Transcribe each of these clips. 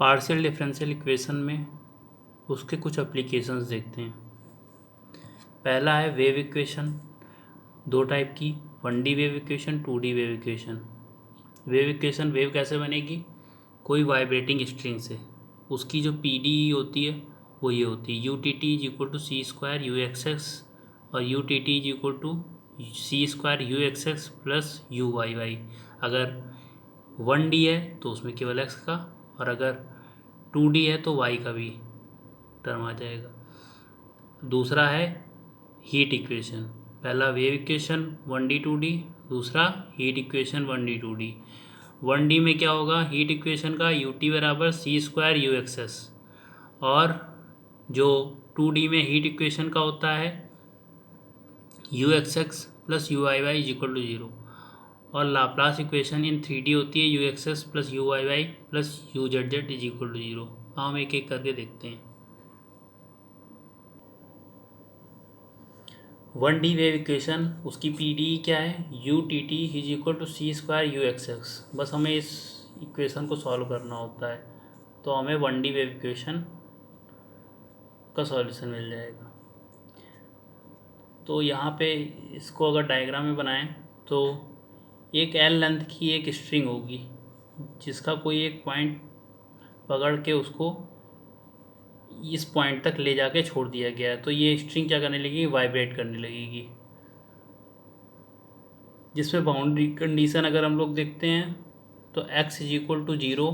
Partial differential equation में उसके कुछ एप्लीकेशंस देखते हैं। पहला है वेव इक्वेशन, दो टाइप की, 1D wave equation, 2D wave equation. Wave equation, wave कैसे बनेगी? कोई वाइब्रेटिंग स्ट्रिंग से, उसकी जो PDE होती है वो ये होती है UTT=c²UXX और UTT=c²UXX प्लस UYY। अगर 1D है तो उसमें केवल x का, और अगर 2D है तो y का भी टर्म आ जाएगा। दूसरा है हीट इक्वेशन, पहला वेव इक्वेशन 1D 2D, दूसरा heat equation 1D 2D। 1D में क्या होगा हीट इक्वेशन का, UT=c²UXS, और जो 2D में हीट इक्वेशन का होता है UXX प्लस UYY=0, और लाप्लास इक्वेशन इन 3D होती है UXS plus UYY plus UZZ=0। हम एक एक करके देखते हैं। 1D वेव इक्वेशन, उसकी PDE क्या है UTT=c²UXX। बस हमें इस इक्वेशन को सॉल्व करना होता है तो हमें 1D वेव इक्वेशन का सॉल्यूशन मिल जाएगा। तो यहाँ पे इसको अगर डायग्राम में बनाएं तो एक L लेंथ की एक स्ट्रिंग होगी जिसका कोई एक पॉइंट पकड़ के उसको इस पॉइंट तक ले जाके छोड़ दिया गया है। तो ये स्ट्रिंग क्या करने लगेगी, वाइब्रेट करने लगेगी। जिसमें बाउंड्री कंडीशन अगर हम लोग देखते हैं तो x=0,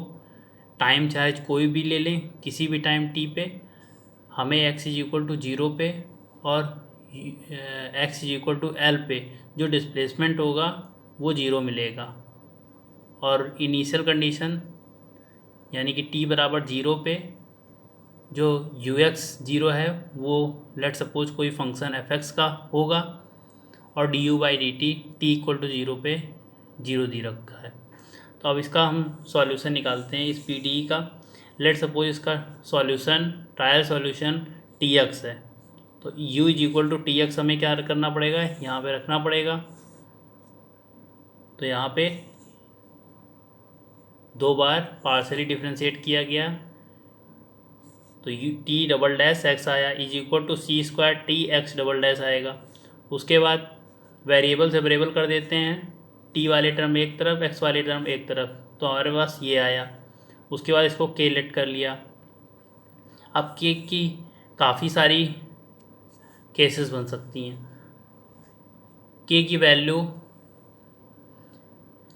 टाइम चार्ज कोई भी ले लें किसी भी टाइम t पे, हमें x=0 पे और x=L पे जो डिस्प्लेसमेंट होगा वो 0 मिलेगा। और इनिशियल कंडीशन यानी कि t=0 पे जो ux 0 है वो लेट सपोज कोई फंक्शन fx का होगा, और du/dt t=0 पे 0 दे रखा है। तो अब इसका हम सॉल्यूशन निकालते हैं इस PDE का। लेट सपोज इसका सॉल्यूशन, ट्रायल सॉल्यूशन tx है, तो u=tx हमें क्या करना पड़ेगा, यहाँ पे रखना पड़ेगा। तो यहाँ पे दो बार पार्शली डिफ्रेंशिएट किया गया तो t डबल डैश x आया c²tx डबल डैश आएगा। उसके बाद वेरिएबल से वेरिएबल कर देते हैं, t वाले टर्म एक तरफ, x वाले टर्म एक तरफ, तो हमारे पास ये आया। उसके बाद इसको k लेट कर लिया। अब k की काफ़ी सारी केसेस बन सकती हैं। k की वैल्यू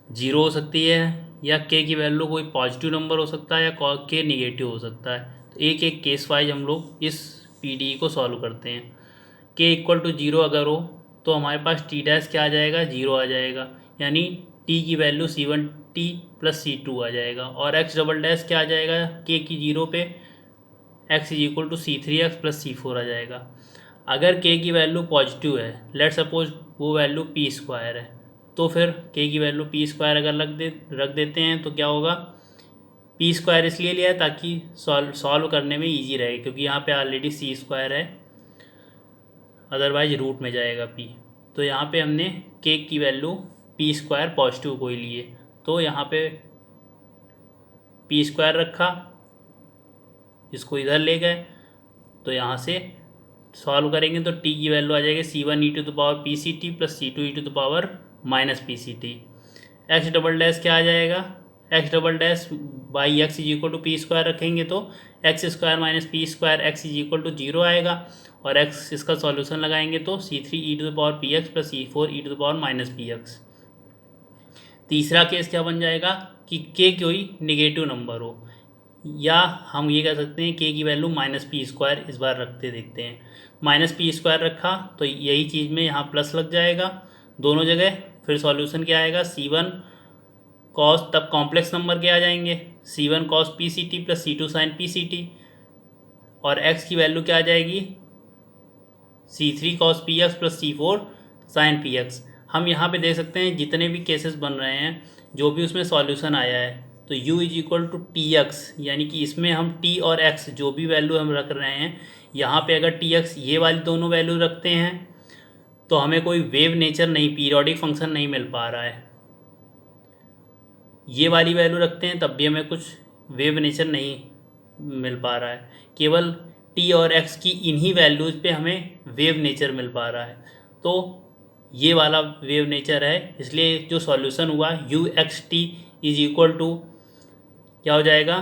0 हो सकती है, या k की वैल्यू कोई पॉजिटिव नंबर हो सकता है, या k निगेटिव हो सकता है। तो एक एक केस वाइज हम लोग इस PDE को सॉल्व करते हैं। k=0 अगर हो तो हमारे पास t' क्या आ जाएगा, 0 आ जाएगा, यानी t की वैल्यू c1t प्लस c2 आ जाएगा। और x डबल डैश क्या आ जाएगा k की 0 पे, x=c3x प्लस c4 आ जाएगा। अगर k की वैल्यू पॉजिटिव है, लेट सपोज वो वैल्यू p² है, तो फिर k की वैल्यू p² अगर रख देते हैं तो क्या होगा, p² इसलिए लिया है ताकि सॉल्व करने में इजी रहे, क्योंकि यहाँ पे ऑलरेडी c² है, अदरवाइज रूट में जाएगा p। तो यहाँ पे हमने k की वैल्यू p² पॉजिटिव कोई लिए, तो यहाँ पे p² रखा, इसको इधर ले गए, तो यहाँ से सॉल्व करेंगे तो t की वैल्यू आ जाएगी c1e⁻p⁻ plus c2e⁻−p⁻। x double dash क्या आ जाएगा, x double dash by x=p² रखेंगे तो x² - p² x=0 आएगा, और x इसका सॉल्यूशन लगाएंगे तो c3e⁻px प्लस c4e⁻−px। तीसरा केस क्या बन जाएगा कि k कोई नेगेटिव नंबर हो, या हम ये कह सकते हैं k की वैल्यू -p², इस बार रखते देखते हैं। -p² रखा तो यही चीज़ में यहाँ प्लस लग जाएगा दोनों जगह। फिर सॉल्यूशन क्या आएगा, c1 कॉस, तब कॉम्प्लेक्स नंबर क्या आ जाएंगे, c1 cos pct plus c2 sin pct, और x की वैल्यू क्या आ जाएगी, c3 cos px plus c4 sin px। हम यहाँ पे देख सकते हैं जितने भी केसेस बन रहे हैं, जो भी उसमें सॉल्यूशन आया है, तो u=tx, यानी कि इसमें हम t और x जो भी वैल्यू हम रख रहे हैं, यहाँ पे अगर tx ये वाली दोनों वैल्यू रखते हैं तो हमें कोई वेव नेचर नहीं, पीरियोडिक फंक्शन नहीं मिल पा रहा है। ये वाली वैल्यू रखते हैं तब भी हमें कुछ वेव नेचर नहीं मिल पा रहा है, केवल टी और एक्स की इन्हीं वैल्यूज़ पे हमें वेव नेचर मिल पा रहा है। तो ये वाला वेव नेचर है, इसलिए जो सॉल्यूशन हुआ u x t is equal to क्या हो जाएगा,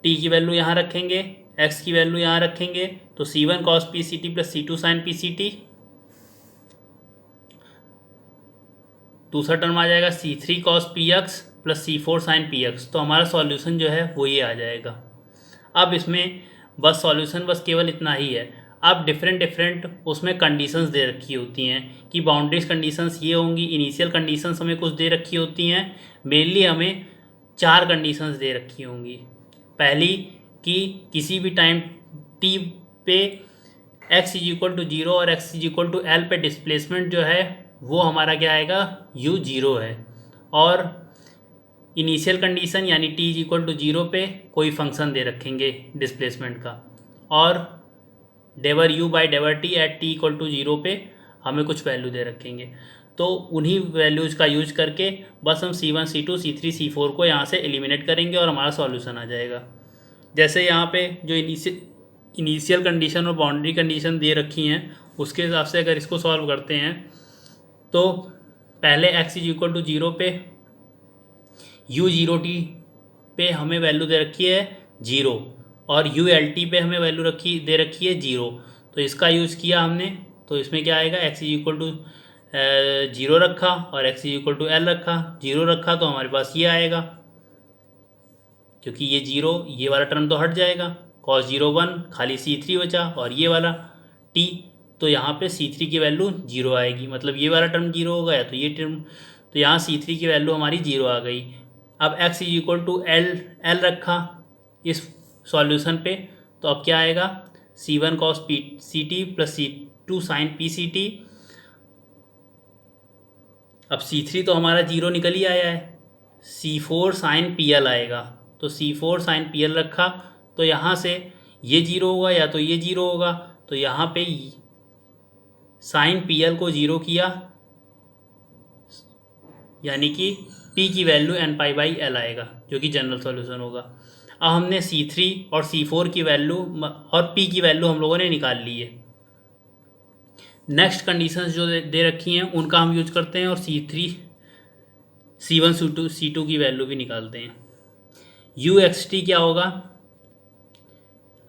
टी की वैल्यू यहाँ रखेंगे, एक्स की वैल्यू यहाँ रखेंगे, तो C one cos P C T plus C two sine P C T, दूसरा टर्म आ जाएगा C three cos P X plus C four sine P X. तो हमारा सॉल्यूशन जो है वो ये आ जाएगा। अब इसमें बस सॉल्यूशन बस केवल इतना ही है। अब डिफरेंट डिफरेंट उसमें कंडीशंस दे रखी होती हैं कि बाउंड्रीज कंडीशंस ये होंगी, इनिशियल कंडीशंस हमें कुछ दे रखी होती हैं। मेनली हमें 4 कंडीशंस दे रखी होंगी। पहली कि किसी भी टाइम टी पे x is equal to zero और x is equal to l पे डिस्प्लेसमेंट जो है वो हमारा क्या आएगा, u जीरो है। और इनिशियल कंडीशन यानी t is equal to zero पे कोई फंक्शन दे रखेंगे डिस्प्लेसमेंट का, और डेवर u बाई डेवर T at t equal to zero पे हमें कुछ वैल्यू दे रखेंगे। तो उन्हीं वैल्यूज़ का यूज करके बस हम C1 C2 C3 C4 को यहाँ से एलिमिनेट करेंगे और हमारा सॉल्यूशन आ जाएगा। जैसे यहाँ पे जो इनिशियल कंडीशन और बाउंड्री कंडीशन दे रखी हैं उसके हिसाब से अगर इसको सॉल्व करते हैं तो पहले x is equal to zero पे u जीरो टी पे हमें वैल्यू दे रखी है जीरो, और u एल टी पे हमें वैल्यू दे रखी है जीरो। तो इसका यूज़ किया हमने, तो इसमें क्या आएगा, x is equal to zero रखा और x is equal to l रखा, जीरो रखा तो हमारे पास ये आएगा, क्योंकि ये जीरो ये वाला टर्म तो हट जाएगा, कॉस जीरो वन, खाली C3 बचा और ये वाला t, तो यहाँ पे C3 की वैल्यू जीरो आएगी, मतलब ये वाला टर्म जीरो होगा या तो ये टर्म, तो यहाँ C3 की वैल्यू हमारी जीरो आ गई। अब x is equal to l रखा इस सॉल्यूशन पे, तो अब क्या आएगा, C1 cos P C T plus C2 sine P C t. अब C3 तो हमारा जीरो निकल ही आया है, C4 साइन पी एल आएगा, तो C4 साइन पी एल रखा, तो यहाँ से ये जीरो होगा या तो ये जीरो होगा, तो यहाँ पे साइन पी एल को जीरो किया, यानी कि p की value n pi by L आएगा जो कि जनरल सॉल्यूशन होगा। अब हमने C3 और C4 की वैल्यू और p की वैल्यू हम लोगों ने निकाल ली है। नेक्स्ट कंडीशंस जो दे रखी हैं उनका हम यूज करते हैं और C3 C1 C2 की वैल्यू भी निकालते हैं। u एक्स टी क्या होगा,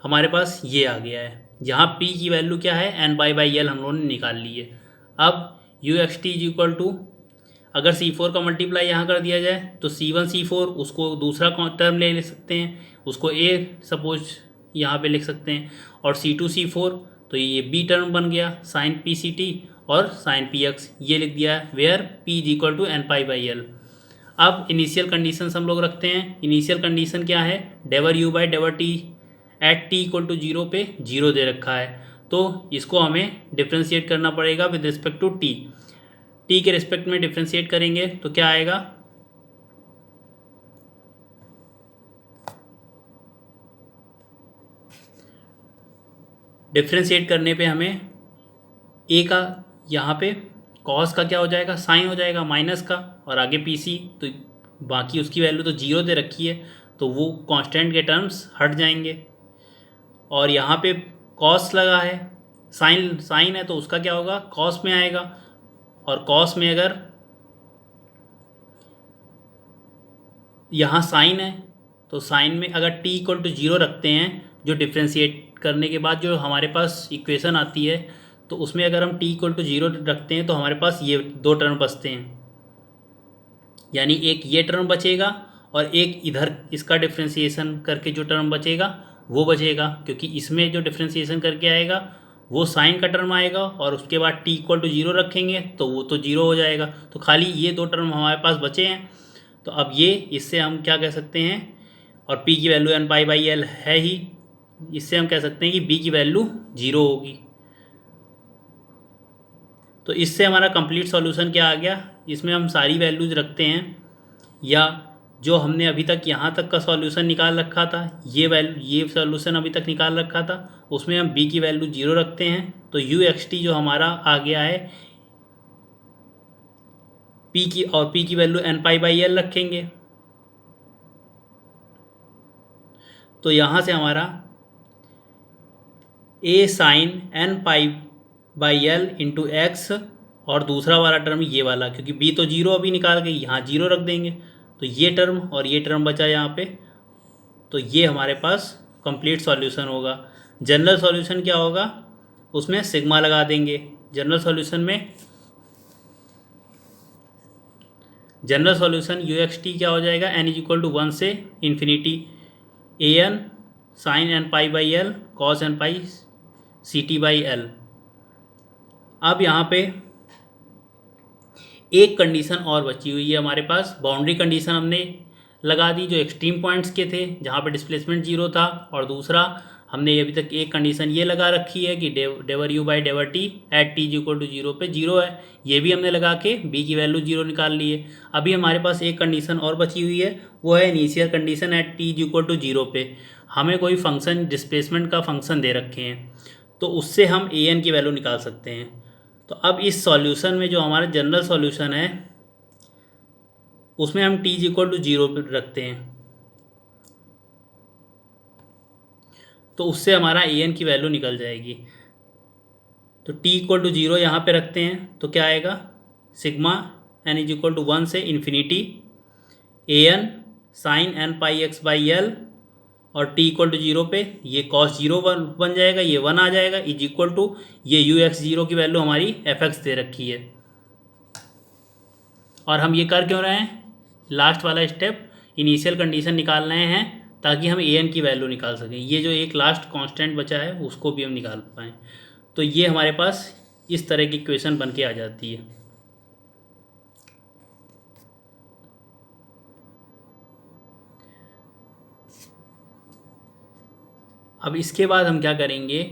हमारे पास ये आ गया है, जहाँ p की वैल्यू क्या है, n पाई बाई एल हम लोगों ने निकाल ली है। अब u x t is equal to, अगर C4 का मल्टीप्लाई यहाँ कर दिया जाए तो C1 C4 उसको दूसरा टर्म ले सकते हैं, उसको a सपोज यहाँ पे लिख सकते हैं, और C2 C4 तो ये b टर्म बन गया साइन पी सी टी और साइन पी एक्स, ये लिख दिया है where p is equal to N pi by L. अब इनिशियल कंडीशंस हम लोग रखते हैं। इनिशियल कंडीशन क्या है, डेवर u बाई डेवर T at t equal to zero पे जीरो दे रखा है, तो इसको हमें डिफ्रेंशिएट करना पड़ेगा with respect to t। t के रिस्पेक्ट में डिफ्रेंशिएट करेंगे तो क्या आएगा, डिफ्रेंशिएट करने पे हमें a का यहाँ पे कॉस का क्या हो जाएगा, साइन हो जाएगा माइनस का, और आगे पी सी, तो बाकी उसकी वैल्यू तो जीरो दे रखी है तो वो कांस्टेंट के टर्म्स हट जाएंगे, और यहाँ पे कॉस लगा है, साइन है तो उसका क्या होगा, कॉस में आएगा, और कॉस में अगर यहाँ साइन है तो साइन में अगर t इक्वल टू जीरो रखते हैं, जो डिफ्रेंशिएट करने के बाद जो हमारे पास इक्वेशन आती है, तो उसमें अगर हम t इक्वल टू जीरो रखते हैं तो हमारे पास ये दो टर्म बचते हैं, यानी एक ये टर्म बचेगा और एक इधर इसका डिफ्रेंशिएशन करके जो टर्म बचेगा वो बचेगा, क्योंकि इसमें जो डिफ्रेंशिएशन करके आएगा वो साइन का टर्म आएगा, और उसके बाद t इक्वल टू जीरो रखेंगे तो वो तो जीरो हो जाएगा, तो खाली ये दो टर्म हमारे पास बचे हैं। तो अब ये इससे हम क्या कह सकते हैं, और p की value n pi by L है ही, इससे हम कह सकते हैं कि b की वैल्यू जीरो होगी। तो इससे हमारा कंप्लीट सॉल्यूशन क्या आ गया, इसमें हम सारी वैल्यूज रखते हैं, या जो हमने अभी तक यहाँ तक का सॉल्यूशन निकाल रखा था, ये सॉल्यूशन अभी तक निकाल रखा था, उसमें हम b की वैल्यू जीरो रखते हैं, तो u एक्स टी जो हमारा आ गया है p की, और p की value n pi by l रखेंगे, तो यहाँ से हमारा a sine n pi by l into x, और दूसरा वाला टर्म ये वाला, क्योंकि b तो जीरो अभी निकाल के यहाँ जीरो रख देंगे, तो ये टर्म और ये टर्म बचा यहाँ पे। तो ये हमारे पास कंप्लीट सॉल्यूशन होगा। जनरल सॉल्यूशन क्या होगा, उसमें सिग्मा लगा देंगे। General solution u x t क्या हो जाएगा, n इज इक्वल टू 1 से infinity a n sine n pi by l cos n pi c t by L. अब यहाँ पे एक कंडीशन और बची हुई है हमारे पास, बाउंड्री कंडीशन हमने लगा दी जो एक्सट्रीम पॉइंट्स के थे जहाँ पे डिस्प्लेसमेंट जीरो था, और दूसरा हमने अभी तक एक कंडीशन ये लगा रखी है कि डेवर यू बाई डेवर T at T is equal to zero पे जीरो है, ये भी हमने लगा के बी की वैल्यू जीरो निकाल ली है। अभी हमारे पास एक कंडीशन और बची हुई है, वो है initial condition at T is equal to zero पे। हमें कोई फंक्शन डिस्प्लेसमेंट का फंक्शन दे रखे हैं, तो उससे हम ए एन की वैल्यू निकाल सकते हैं। तो अब इस सॉल्यूशन में जो हमारा जनरल सॉल्यूशन है उसमें हम t is equal to zero रखते हैं, तो उससे हमारा ए एन की वैल्यू निकल जाएगी। तो टी इक्वल टू जीरो यहाँ पे रखते हैं, तो क्या आएगा, sigma n is equal to 1 से infinity a n sine n pi x by l, और टी इक्वल टू जीरो पे ये कॉस जीरो बन जाएगा, ये 1 आ जाएगा, इज इक्वल टू ये यू एक्स जीरो की वैल्यू हमारी एफ एक्स दे रखी है। और हम ये कर क्यों रहे हैं, लास्ट वाला स्टेप इनिशियल कंडीशन निकाल रहे हैं ताकि हम ए एन की वैल्यू निकाल सकें। ये जो एक लास्ट कांस्टेंट बचा है उसको भी हम निकाल पाएँ। तो ये हमारे पास इस तरह की इक्वेशन बन के आ जाती है। अब इसके बाद हम क्या करेंगे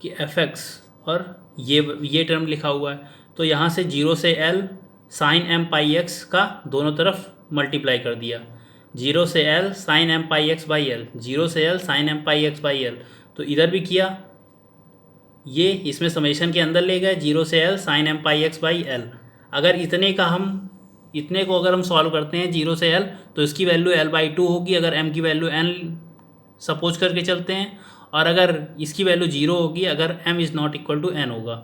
कि एफ एक्स और ये टर्म लिखा हुआ है, तो यहाँ से जीरो से L sine M pi X का दोनों तरफ मल्टीप्लाई कर दिया, जीरो से L sine M pi x by L, zero से L sine M pi x by L, तो इधर भी किया, ये इसमें समेशन के अंदर ले गए, जीरो से L sine M pi x by l. अगर इतने को अगर हम सॉल्व करते हैं जीरो से एल, तो इसकी वैल्यू एल बाई टू होगी अगर एम की वैल्यू एन सपोज करके चलते हैं, और अगर इसकी वैल्यू जीरो होगी अगर m is not equal to n होगा।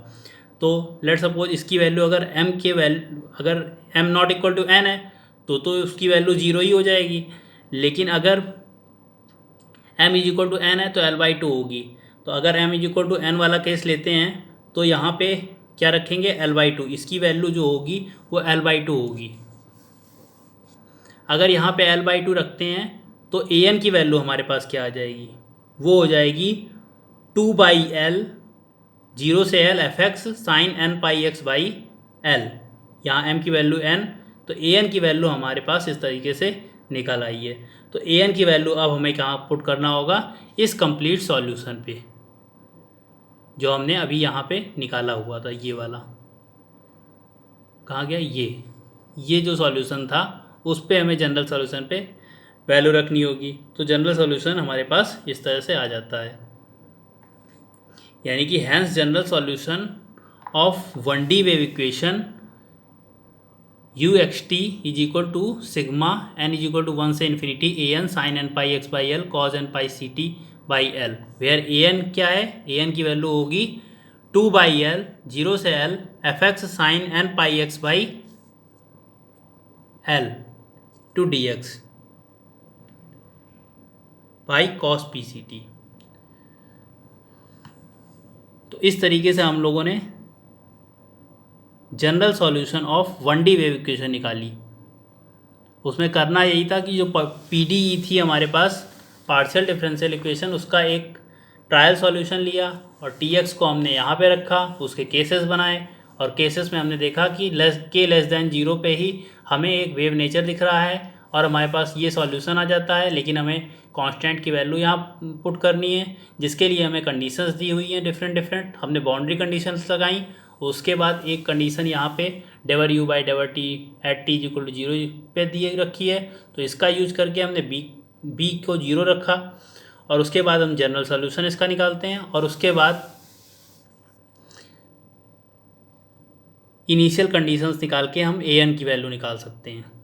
तो लेट सपोज इसकी वैल्यू अगर अगर m not equal to n है तो उसकी वैल्यू जीरो ही हो जाएगी, लेकिन अगर m is equal to n है तो l बाई टू होगी। तो अगर m is equal to n वाला केस लेते हैं तो यहाँ पे क्या रखेंगे, l बाई टू, इसकी वैल्यू जो होगी वो l बाई टू होगी। अगर यहाँ पे l बाई टू रखते हैं तो a n की वैल्यू हमारे पास क्या आ जाएगी, वो हो जाएगी 2 बाई एल, जीरो से l f x sine n pi x by l, यहाँ m की वैल्यू n, तो ए एन की वैल्यू हमारे पास इस तरीके से निकल आई है। तो ए एन की वैल्यू अब हमें कहाँ पुट करना होगा, इस कंप्लीट सॉल्यूशन पे जो हमने अभी यहाँ पे निकाला हुआ था, ये वाला कहाँ गया, ये जो सॉल्यूशन था उस पे हमें जनरल सॉल्यूशन पे वैल्यू रखनी होगी। तो जनरल सॉल्यूशन हमारे पास इस तरह से आ जाता है, यानी कि hence general solution of 1D wave equation u x t is equal to sigma n is equal to 1 से infinity a n sine n pi x by l cos n pi c t by l, where a n क्या है, a n की value होगी 2 by L, zero से l f x sine n pi x by l to d x by cos P C t. तो इस तरीके से हम लोगों ने general solution of 1D wave equation निकाली। उसमें करना यही था कि जो पीडीई थी हमारे पास पार्शियल डिफरेंशियल इक्वेशन, उसका एक ट्रायल सॉल्यूशन लिया और टीएक्स को हमने यहाँ पे रखा, उसके केसेस बनाए, और केसेस में हमने देखा कि के लेस दैन जीरो पे ही हमें एक वेव नेचर दिख रहा है और हमारे पास ये सॉल्यूशन आ जाता है, लेकिन हमें कांस्टेंट की वैल्यू यहाँ पुट करनी है, जिसके लिए हमें कंडीशंस दी हुई हैं डिफरेंट। हमने बाउंड्री कंडीशंस लगाई, उसके बाद एक कंडीशन यहाँ पे डेवर यू बाई डेवर T at T equal to zero पे दिए रखी है, तो इसका यूज करके हमने बी को जीरो रखा, और उसके बाद हम जनरल सॉल्यूशन इसका निकालते हैं, और उसके बाद इनिशियल कंडीशंस निकाल के हम ए एन की वैल्यू निकाल सकते हैं।